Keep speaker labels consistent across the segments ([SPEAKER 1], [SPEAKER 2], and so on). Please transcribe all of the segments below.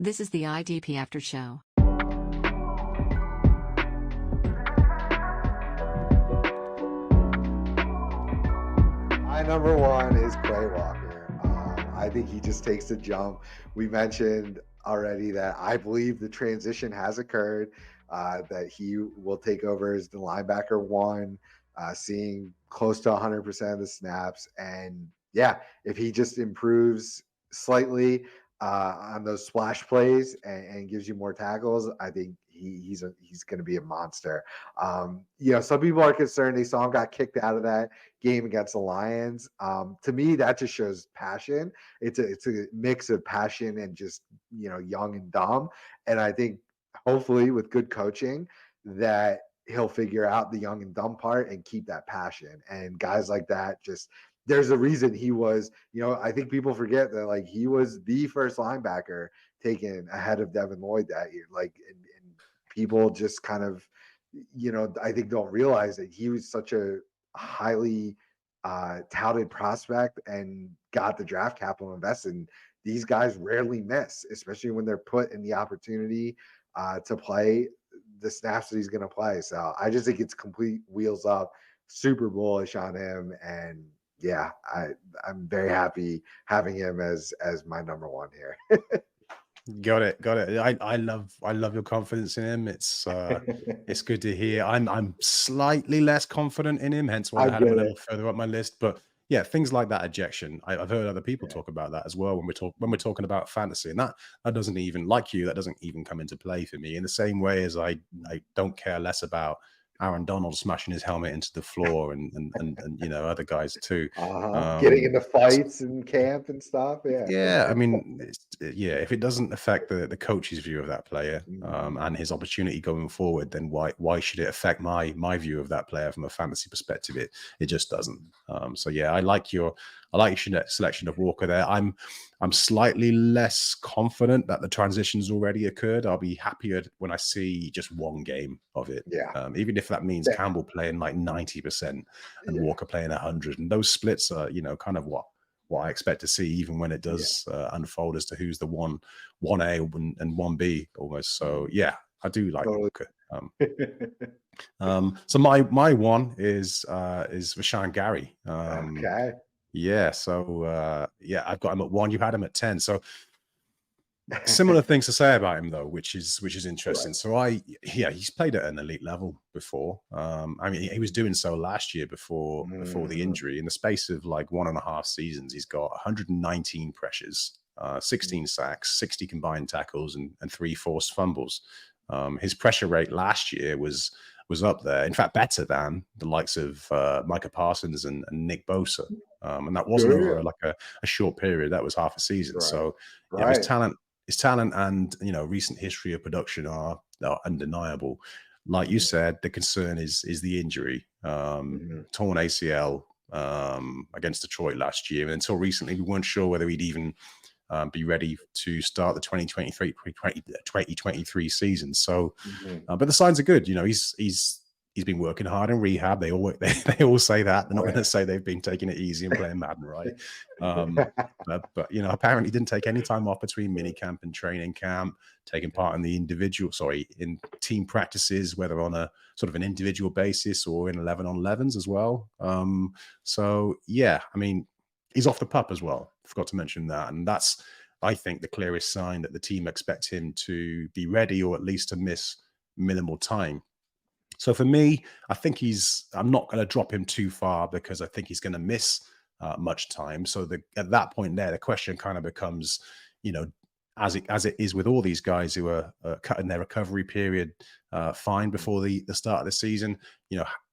[SPEAKER 1] This is the IDP After Show.
[SPEAKER 2] My number one is Quay Walker. I think he just takes the jump. We mentioned already that I believe the transition has occurred, that he will take over as the linebacker one, seeing close to 100% of the snaps. And yeah, if he just improves slightly on those splash plays and gives you more tackles, I think he's going to be a monster. Some people are concerned they saw him got kicked out of that game against the Lions. To me, that just shows passion. It's a mix of passion and just young and dumb. And I think hopefully with good coaching that he'll figure out the young and dumb part and keep that passion. And guys like that, just there's a reason he was, I think people forget that like he was the first linebacker taken ahead of Devin Lloyd that year. Like, and people just kind of, I think don't realize that he was such a highly touted prospect and got the draft capital invested. And these guys rarely miss, especially when they're put in the opportunity to play the snaps that he's going to play. So I just think it's complete wheels up, super bullish on him. And yeah, I'm very happy having him as my number one here.
[SPEAKER 3] Got it. I love your confidence in him. It's good to hear. I'm slightly less confident in him, hence why I had him a little further up my list. But yeah, things like that ejection, I've heard other people talk about that as well when we're talking about fantasy, and that doesn't even, like you, that doesn't even come into play for me in the same way as I don't care less about Aaron Donald smashing his helmet into the floor and other guys too.
[SPEAKER 2] Getting into fights in camp and stuff.
[SPEAKER 3] Yeah. I mean, if it doesn't affect the coach's view of that player and his opportunity going forward, then why should it affect my view of that player from a fantasy perspective? It just doesn't. So yeah, I like your selection of Walker there. I'm slightly less confident that the transition's already occurred. I'll be happier when I see just one game of it.
[SPEAKER 2] Yeah.
[SPEAKER 3] Even if that means Campbell playing like 90% and Walker playing 100, and those splits are, kind of what I expect to see, even when it does unfold as to who's the 1A and 1B almost. So yeah, I do like Walker. So my one is Rashan Gary.
[SPEAKER 2] Okay.
[SPEAKER 3] Yeah. So I've got him at 1. You had him at 10. So similar things to say about him though, which is interesting. Right. So he's played at an elite level before. I mean, he was doing so last year before the injury. In the space of like 1.5 seasons, he's got 119 pressures, 16 sacks, 60 combined tackles, and 3 forced fumbles. His pressure rate last year was up there. In fact, better than the likes of Micah Parsons and Nick Bosa. And that wasn't over like a short period. That was half a season. Right. So his talent and recent history of production are undeniable. Like you said, the concern is the injury. Torn ACL against Detroit last year, and until recently, we weren't sure whether he'd even be ready to start the 2023 season. So, but the signs are good. He's been working hard in rehab. They all say that. They're not going to say they've been taking it easy and playing Madden, right? But apparently didn't take any time off between minicamp and training camp, taking part in in team practices, whether on a sort of an individual basis or in 11-on-11s as well. So yeah, I mean, he's off the pup as well. Forgot to mention that. And that's, I think, the clearest sign that the team expect him to be ready or at least to miss minimal time. So for me, I think I'm not going to drop him too far because I think he's going to miss much time. So at that point there, the question kind of becomes, as it is with all these guys who are cutting their recovery period fine before the start of the season,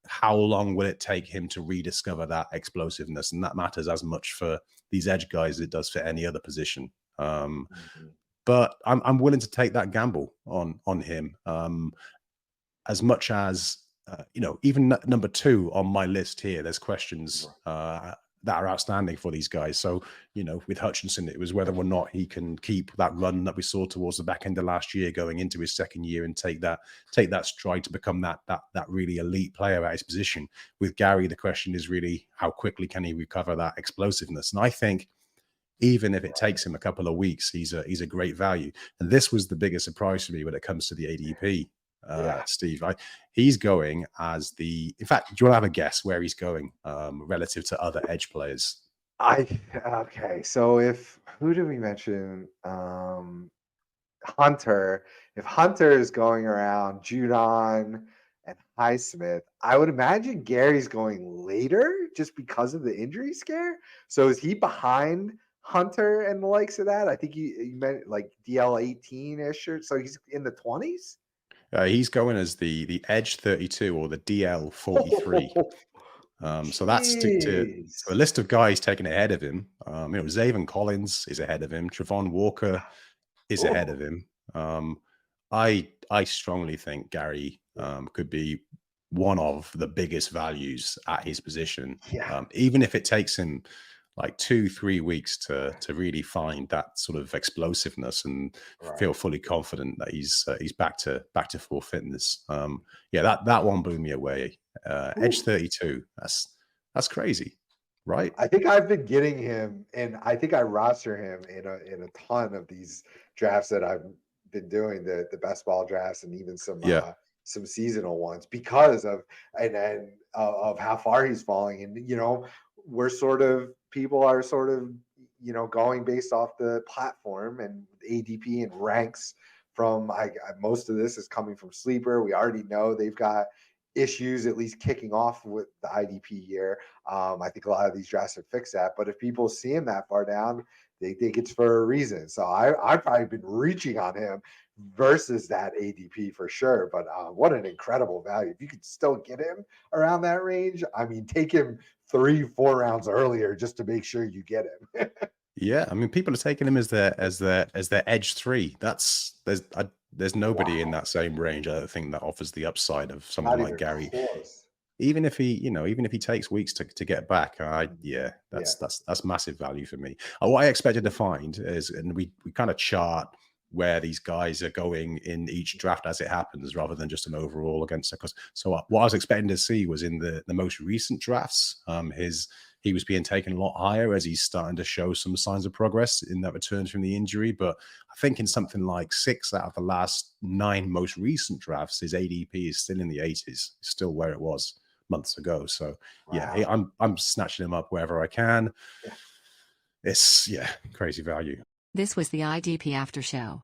[SPEAKER 3] how long will it take him to rediscover that explosiveness? And that matters as much for these edge guys as it does for any other position. But I'm willing to take that gamble on him. As much as, even number 2 on my list here, there's questions that are outstanding for these guys. So, with Hutchinson, it was whether or not he can keep that run that we saw towards the back end of last year going into his second year and take that stride to become that really elite player at his position. With Gary, the question is really how quickly can he recover that explosiveness? And I think even if it takes him a couple of weeks, he's a great value. And this was the biggest surprise for me when it comes to the ADP, Steve. He's going as in fact, do you want to have a guess where he's going relative to other edge players?
[SPEAKER 2] Okay. So who did we mention? Hunter. If Hunter is going around Judon and Highsmith, I would imagine Gary's going later just because of the injury scare. So is he behind Hunter and the likes of that? I think you meant like DL 18-ish, or so he's in the 20s.
[SPEAKER 3] He's going as the Edge 32 or the DL 43. So that's to a list of guys taken ahead of him. Zaven Collins is ahead of him. Travon Walker is ahead of him. I strongly think Gary could be one of the biggest values at his position. Even if it takes him like 2-3 weeks to really find that sort of explosiveness and feel fully confident that he's back to full fitness. That one blew me away. Edge 32. That's crazy, right?
[SPEAKER 2] I think I've been getting him, and I think I roster him in a ton of these drafts that I've been doing, the best ball drafts and even some seasonal ones, because of how far he's falling. And people are sort of going based off the platform and ADP and ranks from most of this is coming from Sleeper. We already know they've got issues at least kicking off with the IDP year. I think a lot of these drafts have fixed that, but if people see him that far down, they think it's for a reason. So I've probably been reaching on him versus that ADP for sure. But what an incredible value. If you could still get him around that range, I mean, take him 3-4 rounds earlier just to make sure you get him.
[SPEAKER 3] Yeah, I mean, people are taking him as their edge 3. There's nobody in that same range, I think, that offers the upside of someone like Gary.
[SPEAKER 2] Close.
[SPEAKER 3] Even if he takes weeks to get back, that's massive value for me. What I expected to find is, and we kind of chart where these guys are going in each draft as it happens, rather than just an overall against. So what I was expecting to see was in the most recent drafts, he was being taken a lot higher as he's starting to show some signs of progress in that return from the injury. But I think in something like 6 out of the last 9 most recent drafts, his ADP is still in the 80s, still where it was months ago. So I'm snatching him up wherever I can. It's crazy value.
[SPEAKER 1] This was the IDP After Show.